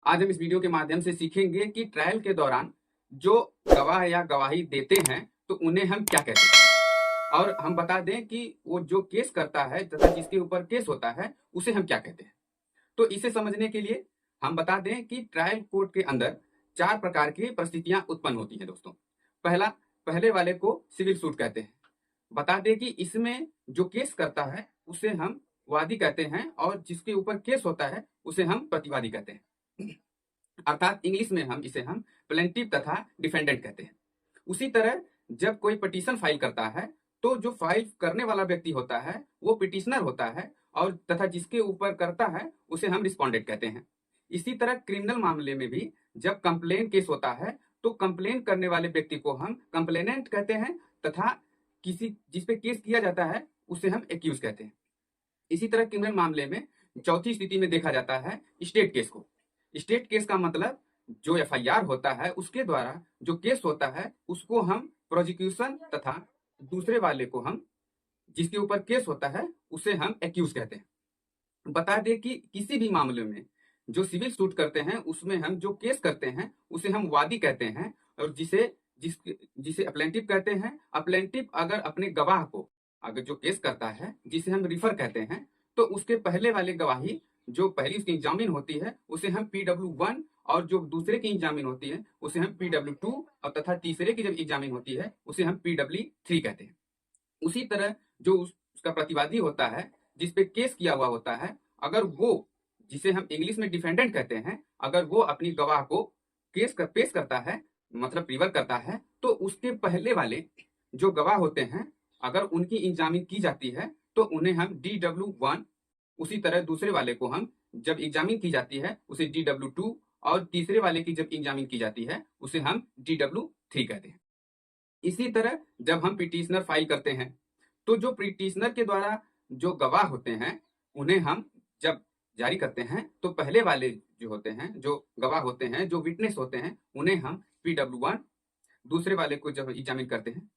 आज हम इस वीडियो के माध्यम से सीखेंगे कि ट्रायल के दौरान जो गवाह या गवाही देते हैं तो उन्हें हम क्या कहते हैं, और हम बता दें कि वो जो केस करता है तथा जिसके ऊपर केस होता है उसे हम क्या कहते हैं। तो इसे समझने के लिए हम बता दें कि ट्रायल कोर्ट के अंदर 4 प्रकार की परिस्थितियां उत्पन्न होती हैं दोस्तों। पहला, पहले वाले को सिविल सूट कहते हैं। बता दें कि इसमें जो केस करता है उसे हम वादी कहते हैं और जिसके ऊपर केस होता है उसे हम प्रतिवादी कहते हैं। अर्थात इंग्लिश में हम इसे प्लेंटिफ तथा डिफेंडेंट कहते हैं। उसी तरह जब कोई पिटीशन फाइल करता है तो जो फाइल करने वाला व्यक्ति होता है वो पिटिशनर होता है और तथा जिसके ऊपर करता है उसे हम रिस्पोंडेंट कहते हैं। इसी तरह क्रिमिनल मामले में भी जब कंप्लेन केस होता है तो कंप्लेन करने वाले व्यक्ति को हम कंप्लेनेंट कहते हैं तथा किसी जिसपे केस किया जाता है उसे हम एक्यूज कहते हैं। इसी तरह क्रिमिनल मामले में चौथी स्थिति में देखा जाता है स्टेट केस को। स्टेट केस का मतलब जो एफआईआर होता है उसके द्वारा जो केस होता है उसको हम प्रोसिक्यूशन तथा दूसरे वाले को हम जिसके ऊपर केस होता है उसे हम एक्यूज कहते हैं। बता दें कि किसी भी मामले में जो सिविल सूट करते हैं उसमें हम जो केस करते हैं उसे हम वादी कहते हैं और जिसे अप्लेंटिव कहते हैं। अप्लेंटिव अगर अपने गवाह को अगर जो केस करता है जिसे हम रिफर कहते हैं तो उसके पहले वाले गवाही जो पहली उसकी जामीन होती है उसे हम PW1 और जो दूसरे की जामीन होती है उसे हम PW2 और तथा तीसरे की जब जामीन होती है उसे हम PW3 कहते हैं। उसी तरह जो उसका प्रतिवादी होता है जिसपे केस किया हुआ होता है, अगर वो जिसे हम इंग्लिश में डिफेंडेंट कहते हैं, अगर वो अपनी गवाह को पेश करता है मतलब प्रीवर करता है तो उसके पहले वाले जो गवाह होते हैं अगर उनकी एग्जामिन की जाती है तो उन्हें हम DW1, उसी तरह दूसरे वाले को हम जब एग्जामिन की जाती है उसे DW2 और तीसरे वाले की जब एग्जामिन की जाती है उसे हम DW3 कहते हैं। इसी तरह जब हम पिटिशनर फाइल करते हैं तो जो पिटिशनर के द्वारा जो गवाह होते हैं उन्हें हम जब जारी करते हैं तो पहले वाले जो होते हैं जो गवाह होते हैं जो विटनेस होते हैं उन्हें हम PW1, दूसरे वाले को जब एग्जामिन करते हैं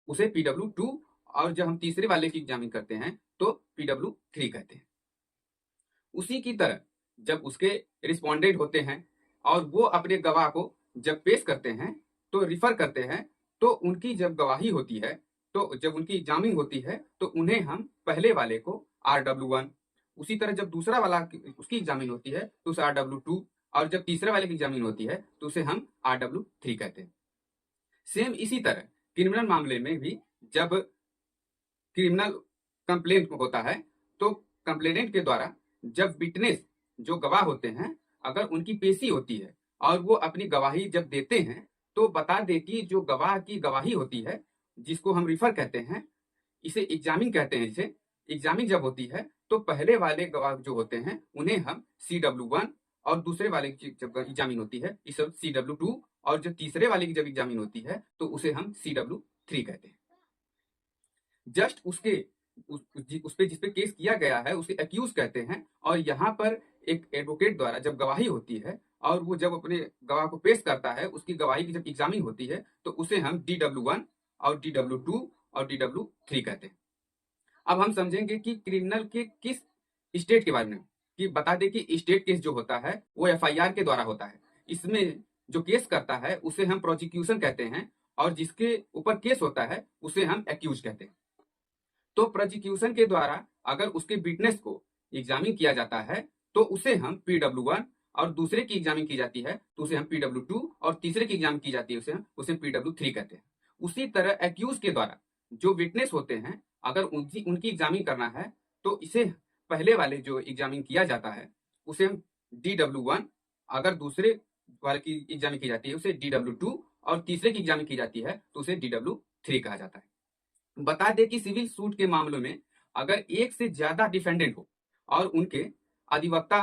उसे PW2 और जब हम तीसरे वाले की एग्जामिन करते हैं तो PW3 कहते हैं। उसी की तरह जब उसके रिस्पोंडेंट होते हैं और वो अपने गवाह को जब पेश करते हैं तो रिफर करते हैं तो उनकी जब गवाही होती है तो जब उनकी जामीन होती है तो उन्हें हम पहले वाले को RW1, उसी तरह जब दूसरा वाला उसकी जामीन होती है तो उसे RW2 और जब तीसरे वाले की जामीन होती है तो उसे हम RW3 कहते हैं। सेम इसी तरह क्रिमिनल मामले में भी जब क्रिमिनल कंप्लेंट होता है तो कंप्लेनेंट के द्वारा जब विटनेस जो गवाह होते हैं अगर उनकी पेशी होती है और वो अपनी गवाही जब देते हैं तो बता दे कि जो गवाह की गवाही होती है जिसको हम रिफर कहते हैं, इसे एग्जामिन कहते हैं। इसे एग्जामिन जब होती है तो पहले वाले गवाह जो होते हैं उन्हें हम CW1 और दूसरे वाले की जब एग्जामिन होती है इसे CW2 और जब तीसरे वाले की जब एग्जामिन होती है तो उसे हम CW3 कहते हैं। जस्ट उसके उस पे जिसपे केस किया गया है उसे एक्यूज कहते हैं। और यहाँ पर एक एडवोकेट द्वारा जब गवाही होती है और वो जब अपने गवाह को पेश करता है उसकी गवाही की जब एग्जामिन होती है तो उसे हम DW1 और DW2 और DW3 कहते हैं। अब हम समझेंगे कि क्रिमिनल के किस स्टेट के बारे में, कि बता दें कि स्टेट केस जो होता है वो एफआईआर के द्वारा होता है। इसमें जो केस करता है उसे हम प्रोसिक्यूशन कहते हैं और जिसके ऊपर केस होता है उसे हम एक्यूज कहते हैं। तो प्रोसिक्यूशन के द्वारा अगर उसके विटनेस को एग्जामिन किया जाता है तो उसे हम PW1 और दूसरे की एग्जामिन की जाती है तो उसे हम PW2 और तीसरे की एग्जामिन की जाती है उसे PW3 कहते हैं। उसी तरह एक्यूज के द्वारा जो विटनेस होते हैं अगर उनकी एग्जामिन करना है तो इसे पहले वाले जो एग्जामिन किया जाता है उसे हम DW1, अगर दूसरे वाले की एग्जामिन की जाती है उसे DW2 और तीसरे की एग्जामिन की जाती है तो उसे DW3 कहा जाता है। बता दें कि सिविल सूट के मामलों में अगर एक से ज्यादा डिफेंडेंट हो और उनके अधिवक्ता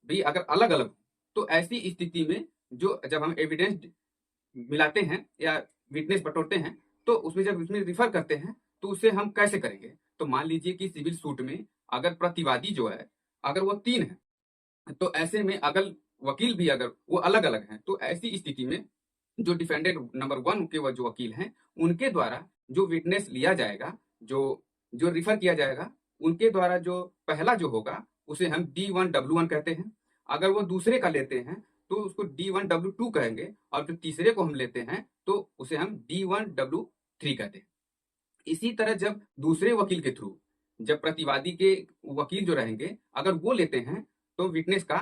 भी अगर अलग अलग हो तो ऐसी स्थिति में जो जब हम एविडेंस मिलाते हैं या विटनेस बटोरते हैं तो उसमें जब उसमें रिफर करते हैं तो उसे हम कैसे करेंगे। तो मान लीजिए कि सिविल सूट में अगर प्रतिवादी जो है अगर वो 3 है तो ऐसे में अगर वकील भी अगर वो अलग अलग हैं तो ऐसी स्थिति में जो डिफेंडेंट नंबर 1 के जो वकील हैं उनके द्वारा जो विटनेस लिया जाएगा, जो जो रिफर किया जाएगा, उनके द्वारा जो पहला जो होगा उसे हम D1W1 कहते हैं। अगर वो दूसरे का लेते हैं तो उसको D1W2 कहेंगे, और जो तीसरे को हम लेते हैं तो उसे हम D1W3 कहते हैं। इसी तरह जब दूसरे वकील के थ्रू, जब प्रतिवादी के वकील जो रहेंगे अगर वो लेते हैं तो विटनेस का,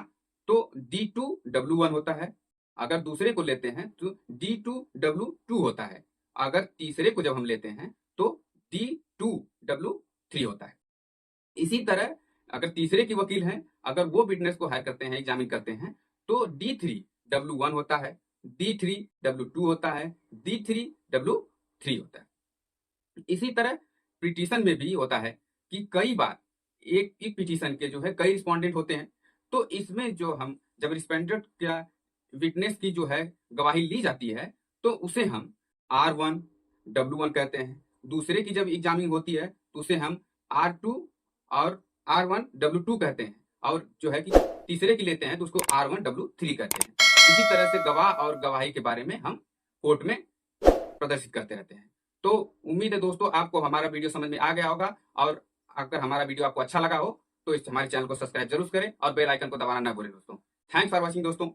तो D2W1 होता है। अगर दूसरे को लेते हैं तो D2W2 होता है। अगर तीसरे को जब हम लेते हैं तो D2W3 होता है। इसी तरह अगर तीसरे के वकील हैं, अगर वो विटनेस को हायर करते हैं, एग्जामिन करते हैं, तो D3W1 होता है, D3W2 होता है, D3W3 होता है। इसी तरह पिटीशन में भी होता है कि कई बार एक पिटीशन के जो है कई रिस्पोंडेंट होते हैं, तो इसमें जो हम जब रिस्पोंडेंट का विटनेस की जो है गवाही ली जाती है तो उसे हम R1W1 कहते हैं। दूसरे की जब एग्जामिनिंग होती है तो उसे हम R2 और R1W2 कहते हैं, और जो है कि तीसरे की लेते हैं तो उसको R1W3 कहते हैं। इसी तरह से गवाह और गवाही के बारे में हम कोर्ट में प्रदर्शित करते रहते हैं। तो उम्मीद है दोस्तों आपको हमारा वीडियो समझ में आ गया होगा, और अगर हमारा वीडियो आपको अच्छा लगा हो तो इस हमारे चैनल को सब्सक्राइब जरूर करें और बेल आइकन को दबाना ना भूलें दोस्तों। थैंक्स फॉर वॉचिंग दोस्तों।